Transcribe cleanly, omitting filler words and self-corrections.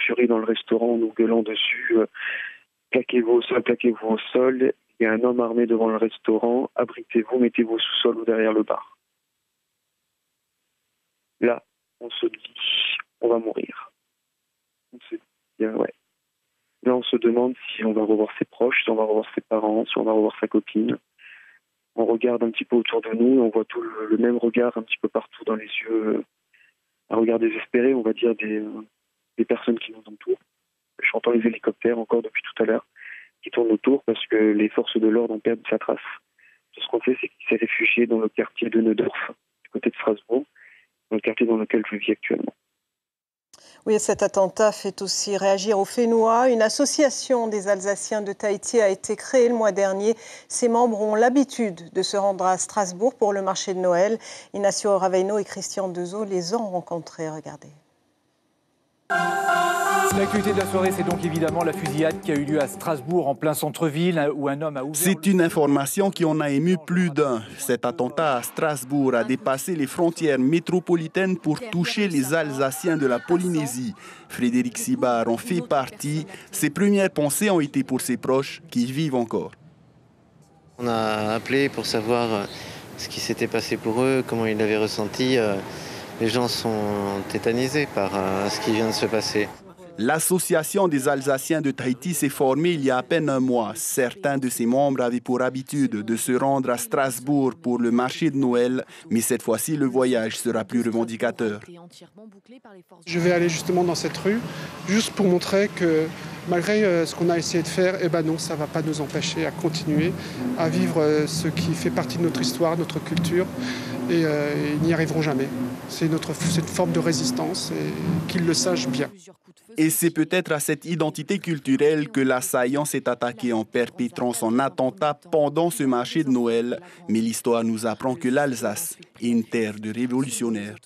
furie dans le restaurant en nous gueulant dessus. Plaquez-vous au sol. Il y a un homme armé devant le restaurant. Abritez-vous, mettez-vous au sous-sol ou derrière le bar. Là, on se dit, on va mourir. On se dit, ouais. Là, on se demande si on va revoir ses proches, si on va revoir ses parents, si on va revoir sa copine. On regarde un petit peu autour de nous, on voit tout le même regard un petit peu partout dans les yeux, un regard désespéré, on va dire, des personnes qui nous entourent. J'entends les hélicoptères encore depuis tout à l'heure qui tournent autour parce que les forces de l'ordre ont perdu sa trace. Tout ce qu'on sait, c'est qu'il s'est réfugié dans le quartier de Neudorf, du côté de Strasbourg, dans le quartier dans lequel je vis actuellement. Oui, cet attentat fait aussi réagir aux Fénois. Une association des Alsaciens de Tahiti a été créée le mois dernier. Ses membres ont l'habitude de se rendre à Strasbourg pour le marché de Noël. Ignacio Raveino et Christian Dezo les ont rencontrés. Regardez. L'actualité de la soirée, c'est donc évidemment la fusillade qui a eu lieu à Strasbourg, en plein centre-ville, où un homme a ouvert... C'est une information qui en a ému plus d'un. Cet attentat à Strasbourg a dépassé les frontières métropolitaines pour toucher les Alsaciens de la Polynésie. Frédéric Sibard en fait partie. Ses premières pensées ont été pour ses proches qui y vivent encore. On a appelé pour savoir ce qui s'était passé pour eux, comment ils l'avaient ressenti. Les gens sont tétanisés par ce qui vient de se passer. L'Association des Alsaciens de Tahiti s'est formée il y a à peine un mois. Certains de ses membres avaient pour habitude de se rendre à Strasbourg pour le marché de Noël, mais cette fois-ci, le voyage sera plus revendicateur. Je vais aller justement dans cette rue, juste pour montrer que malgré ce qu'on a essayé de faire, eh ben non, ça ne va pas nous empêcher à continuer à vivre ce qui fait partie de notre histoire, notre culture, et ils n'y arriveront jamais. C'est une forme de résistance et qu'ils le sachent bien. Et c'est peut-être à cette identité culturelle que l'assaillant s'est attaqué en perpétrant son attentat pendant ce marché de Noël. Mais l'histoire nous apprend que l'Alsace est une terre de révolutionnaires.